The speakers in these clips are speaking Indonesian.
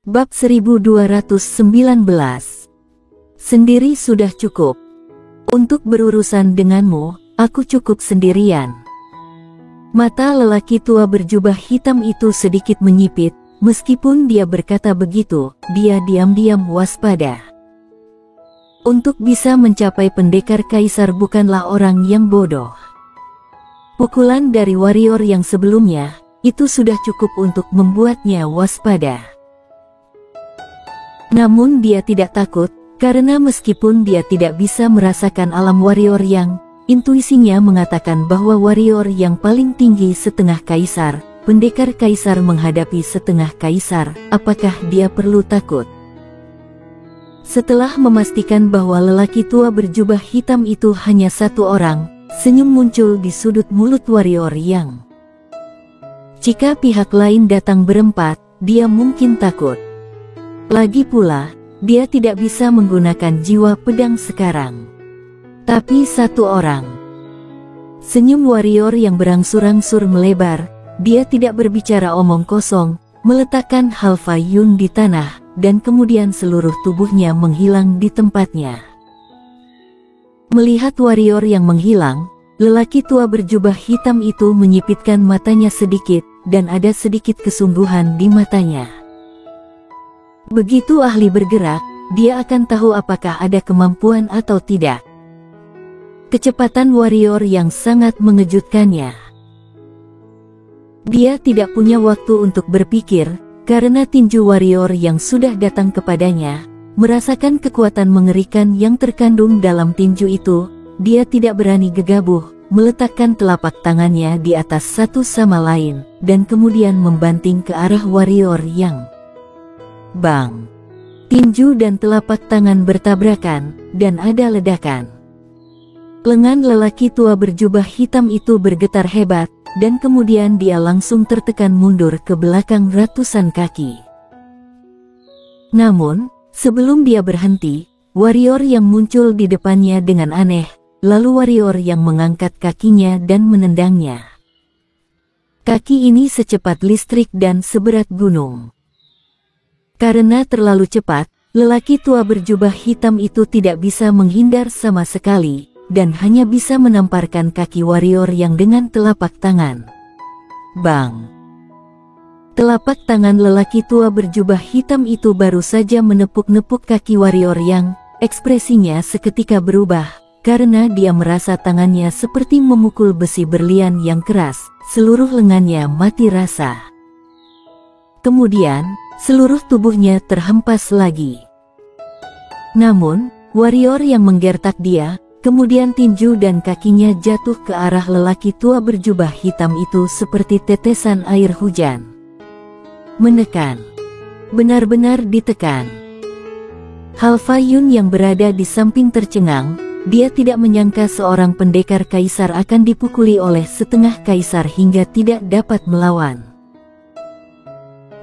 Bab 1219. Sendiri sudah cukup. Untuk berurusan denganmu, aku cukup sendirian. Mata lelaki tua berjubah hitam itu sedikit menyipit. Meskipun dia berkata begitu, dia diam-diam waspada. Untuk bisa mencapai pendekar kaisar bukanlah orang yang bodoh. Pukulan dari warrior yang sebelumnya, itu sudah cukup untuk membuatnya waspada. Namun dia tidak takut, karena meskipun dia tidak bisa merasakan alam warrior yang, intuisinya mengatakan bahwa warrior yang paling tinggi setengah kaisar, pendekar kaisar menghadapi setengah kaisar, apakah dia perlu takut? Setelah memastikan bahwa lelaki tua berjubah hitam itu hanya satu orang, senyum muncul di sudut mulut warrior yang. Jika pihak lain datang berempat, dia mungkin takut. Lagi pula, dia tidak bisa menggunakan jiwa pedang sekarang. Tapi satu orang. Senyum warrior yang berangsur-angsur melebar, dia tidak berbicara omong kosong, meletakkan Halfa Yun di tanah, dan kemudian seluruh tubuhnya menghilang di tempatnya. Melihat warrior yang menghilang, lelaki tua berjubah hitam itu menyipitkan matanya sedikit, dan ada sedikit kesungguhan di matanya. Begitu ahli bergerak, dia akan tahu apakah ada kemampuan atau tidak. Kecepatan warrior yang sangat mengejutkannya. Dia tidak punya waktu untuk berpikir, karena tinju warrior yang sudah datang kepadanya, merasakan kekuatan mengerikan yang terkandung dalam tinju itu, dia tidak berani gegabah, meletakkan telapak tangannya di atas satu sama lain, dan kemudian membanting ke arah warrior yang. Bang! Tinju dan telapak tangan bertabrakan, dan ada ledakan. Lengan lelaki tua berjubah hitam itu bergetar hebat, dan kemudian dia langsung tertekan mundur ke belakang ratusan kaki. Namun, sebelum dia berhenti, warrior yang muncul di depannya dengan aneh, lalu warrior yang mengangkat kakinya dan menendangnya. Kaki ini secepat listrik dan seberat gunung. Karena terlalu cepat, lelaki tua berjubah hitam itu tidak bisa menghindar sama sekali, dan hanya bisa menamparkan kaki warrior yang dengan telapak tangan. Bang! Telapak tangan lelaki tua berjubah hitam itu baru saja menepuk-nepuk kaki warrior yang, ekspresinya seketika berubah, karena dia merasa tangannya seperti memukul besi berlian yang keras, seluruh lengannya mati rasa. Kemudian, seluruh tubuhnya terhempas lagi. Namun, warrior yang menggertak dia, kemudian tinju dan kakinya jatuh ke arah lelaki tua berjubah hitam itu seperti tetesan air hujan. Menekan. Benar-benar ditekan. Halfa Yun yang berada di samping tercengang, dia tidak menyangka seorang pendekar kaisar akan dipukuli oleh setengah kaisar hingga tidak dapat melawan.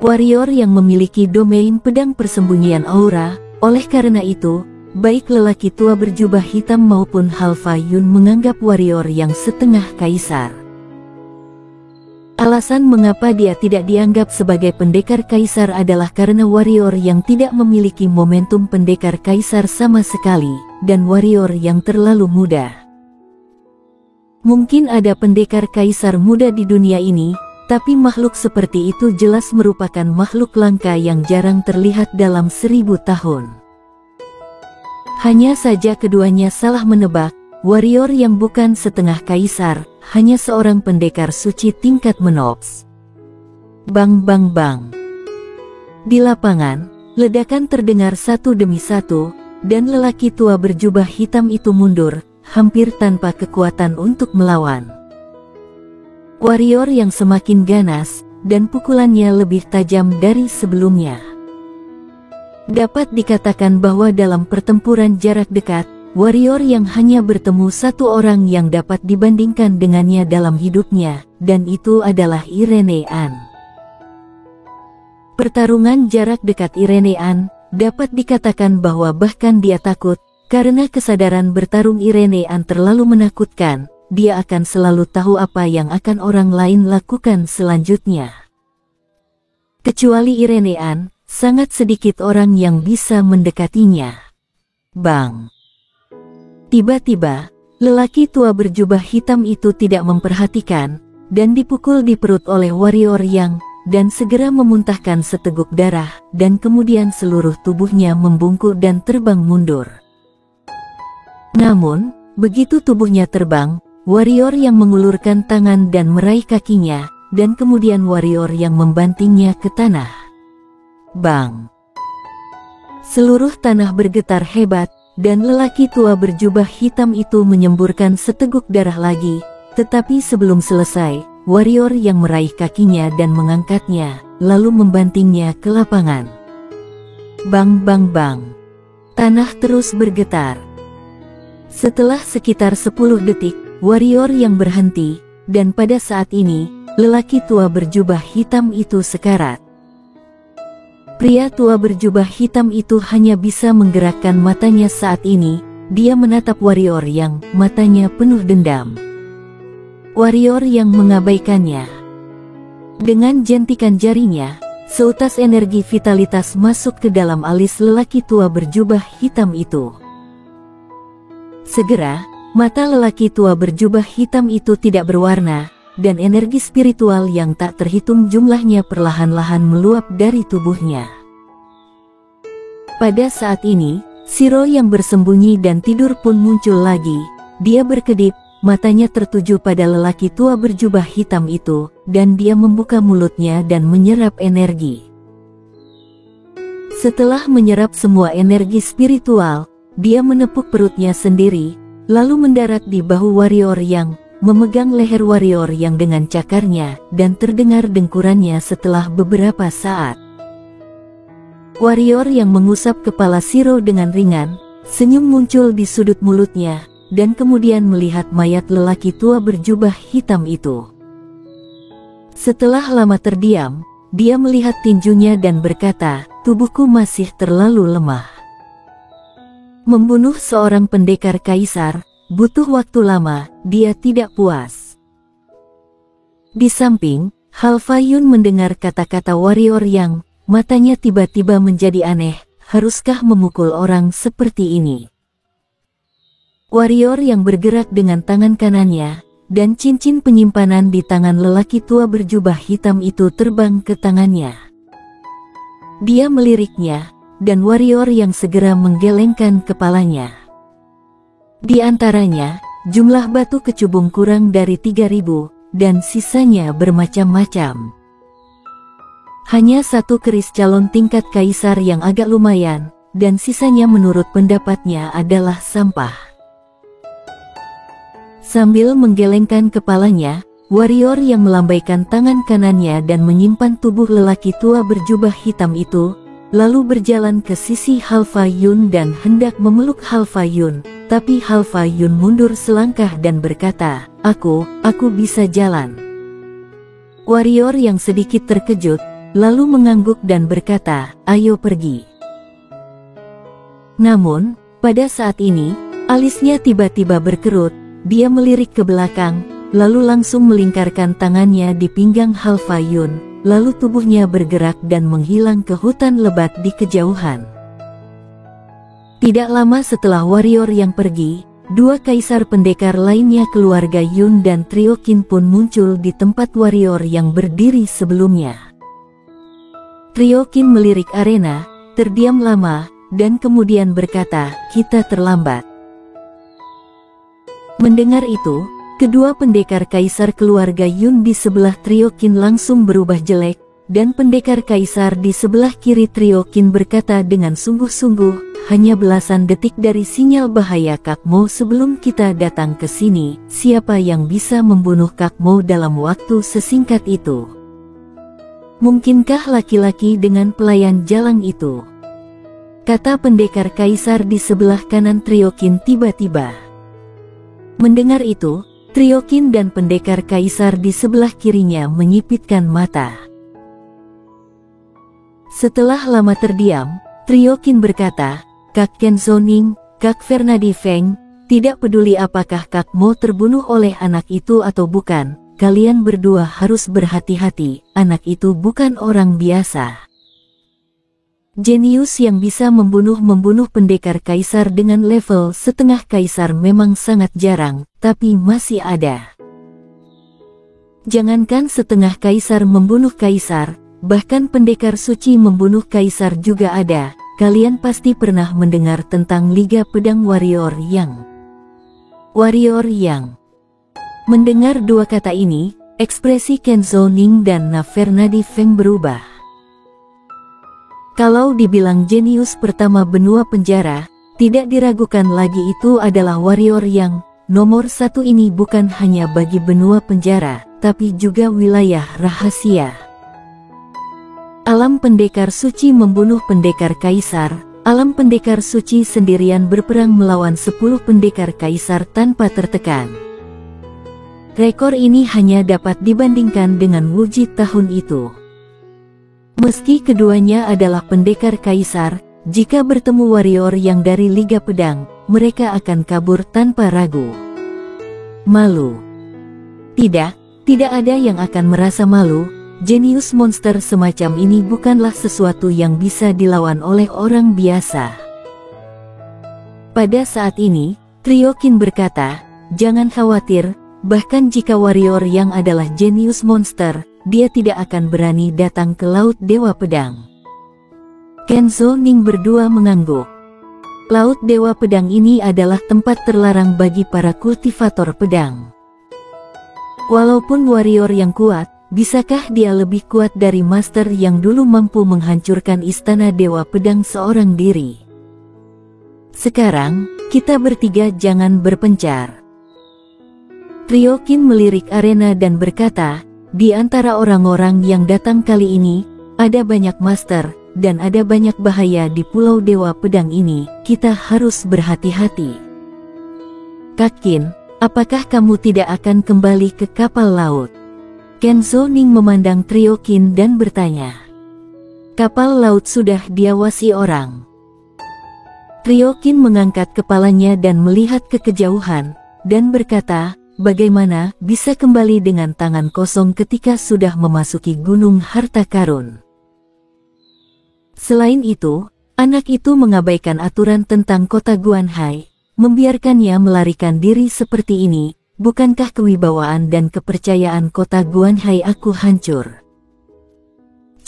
Warrior yang memiliki domain pedang persembunyian aura, oleh karena itu, baik lelaki tua berjubah hitam maupun Halfa Yun menganggap warrior yang setengah kaisar. Alasan mengapa dia tidak dianggap sebagai pendekar kaisar adalah karena warrior yang tidak memiliki momentum pendekar kaisar sama sekali, dan warrior yang terlalu muda. Mungkin ada pendekar kaisar muda di dunia ini, tapi makhluk seperti itu jelas merupakan makhluk langka yang jarang terlihat dalam 1000 tahun. Hanya saja keduanya salah menebak, warrior yang bukan setengah kaisar, hanya seorang pendekar suci tingkat menops. Bang bang bang. Di lapangan, ledakan terdengar satu demi satu, dan lelaki tua berjubah hitam itu mundur, hampir tanpa kekuatan untuk melawan. Warrior yang semakin ganas, dan pukulannya lebih tajam dari sebelumnya. Dapat dikatakan bahwa dalam pertempuran jarak dekat, warrior yang hanya bertemu satu orang yang dapat dibandingkan dengannya dalam hidupnya, dan itu adalah Irene An. Pertarungan jarak dekat Irene An, dapat dikatakan bahwa bahkan dia takut, karena kesadaran bertarung Irene An terlalu menakutkan. Dia akan selalu tahu apa yang akan orang lain lakukan selanjutnya. Kecuali Irene An, sangat sedikit orang yang bisa mendekatinya. Bang! Tiba-tiba, lelaki tua berjubah hitam itu tidak memperhatikan, dan dipukul di perut oleh warrior yang, dan segera memuntahkan seteguk darah, dan kemudian seluruh tubuhnya membungkuk dan terbang mundur. Namun, begitu tubuhnya terbang, warrior yang mengulurkan tangan dan meraih kakinya, dan kemudian warrior yang membantingnya ke tanah. Bang! Seluruh tanah bergetar hebat, dan lelaki tua berjubah hitam itu menyemburkan seteguk darah lagi, tetapi sebelum selesai, warrior yang meraih kakinya dan mengangkatnya, lalu membantingnya ke lapangan. Bang bang bang! Tanah terus bergetar. Setelah sekitar 10 detik, warrior yang berhenti, dan pada saat ini, lelaki tua berjubah hitam itu sekarat. Pria tua berjubah hitam itu hanya bisa menggerakkan matanya saat ini, dia menatap warrior yang matanya penuh dendam. Warrior yang mengabaikannya. Dengan jentikan jarinya, seutas energi vitalitas masuk ke dalam alis lelaki tua berjubah hitam itu. Segera, mata lelaki tua berjubah hitam itu tidak berwarna, dan energi spiritual yang tak terhitung jumlahnya perlahan-lahan meluap dari tubuhnya. Pada saat ini, Shiro yang bersembunyi dan tidur pun muncul lagi. Dia berkedip, matanya tertuju pada lelaki tua berjubah hitam itu, dan dia membuka mulutnya dan menyerap energi. Setelah menyerap semua energi spiritual, dia menepuk perutnya sendiri, lalu mendarat di bahu warrior yang memegang leher warrior yang dengan cakarnya, dan terdengar dengkurannya setelah beberapa saat. Warrior yang mengusap kepala Shiro dengan ringan, senyum muncul di sudut mulutnya, dan kemudian melihat mayat lelaki tua berjubah hitam itu. Setelah lama terdiam, dia melihat tinjunya dan berkata, "Tubuhku masih terlalu lemah. Membunuh seorang pendekar kaisar butuh waktu lama." Dia tidak puas. Di samping, Halfayun mendengar kata-kata warrior yang matanya tiba-tiba menjadi aneh. Haruskah memukul orang seperti ini? Warrior yang bergerak dengan tangan kanannya, dan cincin penyimpanan di tangan lelaki tua berjubah hitam itu terbang ke tangannya. Dia meliriknya, dan warrior yang segera menggelengkan kepalanya. Di antaranya, jumlah batu kecubung kurang dari 3.000, dan sisanya bermacam-macam. Hanya satu keris calon tingkat kaisar yang agak lumayan, dan sisanya menurut pendapatnya adalah sampah. Sambil menggelengkan kepalanya, warrior yang melambaikan tangan kanannya dan menyimpan tubuh lelaki tua berjubah hitam itu, lalu berjalan ke sisi Halfayun dan hendak memeluk Halfayun, tapi Halfayun mundur selangkah dan berkata, Aku bisa jalan." Warrior yang sedikit terkejut, lalu mengangguk dan berkata, "Ayo pergi." Namun, pada saat ini, alisnya tiba-tiba berkerut, dia melirik ke belakang, lalu langsung melingkarkan tangannya di pinggang Halfayun, lalu tubuhnya bergerak dan menghilang ke hutan lebat di kejauhan. Tidak lama setelah warrior yang pergi, dua kaisar pendekar lainnya keluarga Yun dan trio Qin pun muncul di tempat warrior yang berdiri sebelumnya. Trio Qin melirik arena, terdiam lama, dan kemudian berkata, "Kita terlambat." Mendengar itu, kedua pendekar kaisar keluarga Yun di sebelah trio Qin langsung berubah jelek, dan pendekar kaisar di sebelah kiri trio Qin berkata dengan sungguh-sungguh, "Hanya belasan detik dari sinyal bahaya Kakmo sebelum kita datang ke sini, siapa yang bisa membunuh Kakmo dalam waktu sesingkat itu? Mungkinkah laki-laki dengan pelayan jalang itu?" kata pendekar kaisar di sebelah kanan trio Qin tiba-tiba. Mendengar itu, trio Qin dan pendekar kaisar di sebelah kirinya menyipitkan mata. Setelah lama terdiam, trio Qin berkata, "Kak Kenzoning, Kak Fernadi Feng, tidak peduli apakah Kakmo terbunuh oleh anak itu atau bukan, kalian berdua harus berhati-hati, anak itu bukan orang biasa." Jenius yang bisa membunuh pendekar kaisar dengan level setengah kaisar memang sangat jarang, tapi masih ada. Jangankan setengah kaisar membunuh kaisar, bahkan pendekar suci membunuh kaisar juga ada. Kalian pasti pernah mendengar tentang Liga Pedang Warrior Yang. Mendengar dua kata ini, ekspresi Kenzo Ning dan Navernadi Feng berubah. Kalau dibilang jenius pertama benua penjara, tidak diragukan lagi itu adalah warrior yang nomor satu ini bukan hanya bagi benua penjara, tapi juga wilayah rahasia. Alam pendekar suci membunuh pendekar kaisar, alam pendekar suci sendirian berperang melawan 10 pendekar kaisar tanpa tertekan. Rekor ini hanya dapat dibandingkan dengan Wuji tahun itu. Meski keduanya adalah pendekar kaisar, jika bertemu warrior yang dari Liga Pedang, mereka akan kabur tanpa ragu. Malu? Tidak ada yang akan merasa malu. Jenius monster semacam ini bukanlah sesuatu yang bisa dilawan oleh orang biasa. Pada saat ini, Trio Qin berkata, jangan khawatir, bahkan jika warrior yang adalah jenius monster, dia tidak akan berani datang ke Laut Dewa Pedang. Kenzo Ning berdua mengangguk. Laut Dewa Pedang ini adalah tempat terlarang bagi para kultivator pedang. Walaupun warrior yang kuat, bisakah dia lebih kuat dari master yang dulu mampu menghancurkan istana Dewa Pedang seorang diri? Sekarang, kita bertiga jangan berpencar. Trio Qin melirik arena dan berkata, di antara orang-orang yang datang kali ini, ada banyak master, dan ada banyak bahaya di Pulau Dewa Pedang ini, kita harus berhati-hati. Kak Qin, apakah kamu tidak akan kembali ke kapal laut? Kenzo Ning memandang Trio Qin dan bertanya. Kapal laut sudah diawasi orang. Trio Qin mengangkat kepalanya dan melihat ke kejauhan, dan berkata, bagaimana bisa kembali dengan tangan kosong ketika sudah memasuki gunung harta karun? Selain itu, anak itu mengabaikan aturan tentang kota Guanhai, membiarkannya melarikan diri seperti ini. Bukankah kewibawaan dan kepercayaan kota Guanhai aku hancur?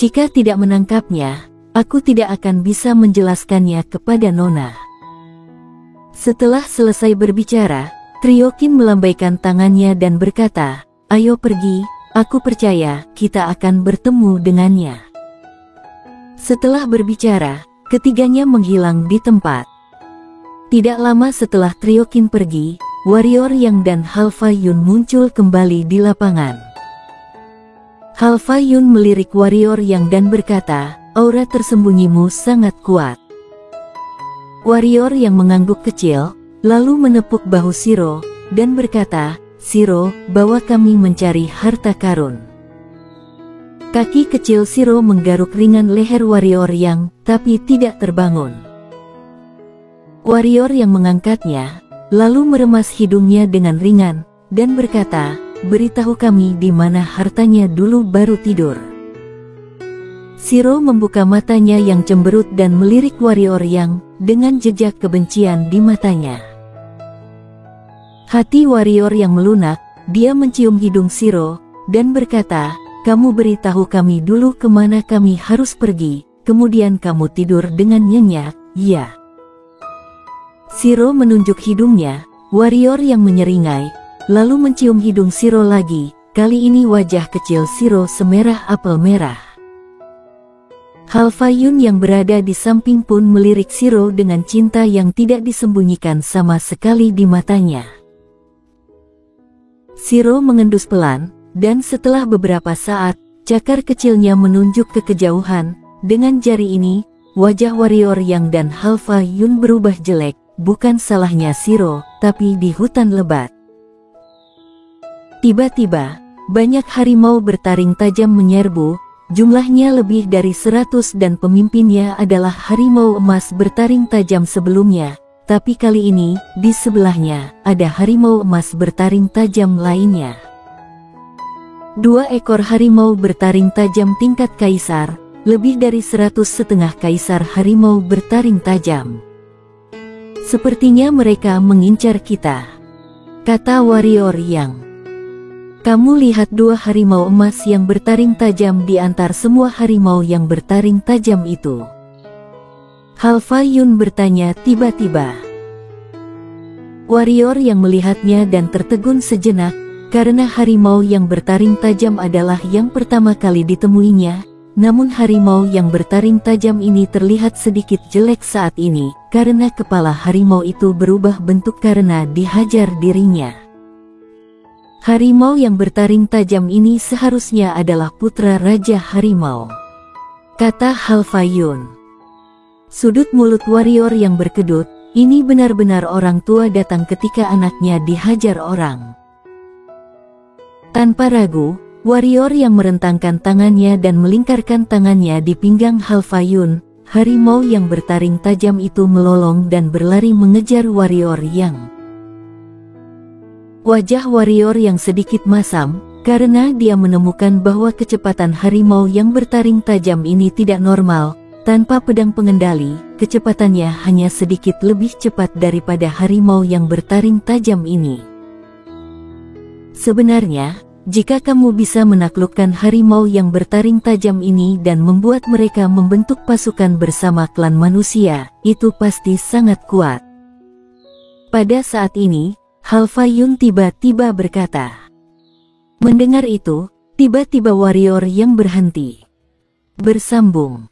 Jika tidak menangkapnya, aku tidak akan bisa menjelaskannya kepada Nona. Setelah selesai berbicara, Trio Qin melambaikan tangannya dan berkata, ayo pergi, aku percaya kita akan bertemu dengannya. Setelah berbicara, ketiganya menghilang di tempat. Tidak lama setelah Trio Qin pergi, warrior Yang dan Halfa Yun muncul kembali di lapangan. Halfa Yun melirik warrior Yang dan berkata, aura tersembunyimu sangat kuat. Warrior Yang mengangguk kecil, lalu menepuk bahu Shiro, dan berkata, Shiro, bawa kami mencari harta karun. Kaki kecil Shiro menggaruk ringan leher warrior Yang, tapi tidak terbangun. Warrior Yang mengangkatnya, lalu meremas hidungnya dengan ringan, dan berkata, beritahu kami di mana hartanya dulu baru tidur. Shiro membuka matanya yang cemberut dan melirik warrior Yang, dengan jejak kebencian di matanya. Hati warrior Yang melunak, dia mencium hidung Shiro, dan berkata, kamu beritahu kami dulu kemana kami harus pergi, kemudian kamu tidur dengan nyenyak, ya. Shiro menunjuk hidungnya, warrior Yang menyeringai, lalu mencium hidung Shiro lagi, kali ini wajah kecil Shiro semerah apel merah. Halfa Yun yang berada di samping pun melirik Shiro dengan cinta yang tidak disembunyikan sama sekali di matanya. Shiro mengendus pelan, dan setelah beberapa saat, cakar kecilnya menunjuk ke kejauhan. Dengan jari ini, wajah warrior Yang dan Halfa Yun berubah jelek, bukan salahnya Shiro, tapi di hutan lebat. Tiba-tiba, banyak harimau bertaring tajam menyerbu, jumlahnya lebih dari 100 dan pemimpinnya adalah harimau emas bertaring tajam sebelumnya. Tapi kali ini, di sebelahnya, ada harimau emas bertaring tajam lainnya. 2 ekor harimau bertaring tajam tingkat kaisar, lebih dari 100,5 kaisar harimau bertaring tajam. Sepertinya mereka mengincar kita, kata warrior yang. Kamu lihat 2 harimau emas yang bertaring tajam di antara semua harimau yang bertaring tajam itu? Halfa Yun bertanya tiba-tiba. Warrior yang melihatnya dan tertegun sejenak, karena harimau yang bertaring tajam adalah yang pertama kali ditemuinya. Namun harimau yang bertaring tajam ini terlihat sedikit jelek saat ini, karena kepala harimau itu berubah bentuk karena dihajar dirinya. Harimau yang bertaring tajam ini seharusnya adalah putra Raja Harimau, kata Halfa Yun. Sudut mulut warrior yang berkedut, ini benar-benar orang tua datang ketika anaknya dihajar orang. Tanpa ragu, warrior yang merentangkan tangannya dan melingkarkan tangannya di pinggang Halfa Yun, harimau yang bertaring tajam itu melolong dan berlari mengejar warrior yang. Wajah warrior yang sedikit masam, karena dia menemukan bahwa kecepatan harimau yang bertaring tajam ini tidak normal. Tanpa pedang pengendali, kecepatannya hanya sedikit lebih cepat daripada harimau yang bertaring tajam ini. Sebenarnya, jika kamu bisa menaklukkan harimau yang bertaring tajam ini dan membuat mereka membentuk pasukan bersama klan manusia, itu pasti sangat kuat. Pada saat ini, Halfa Yun tiba-tiba berkata. Mendengar itu, tiba-tiba warrior yang berhenti. Bersambung.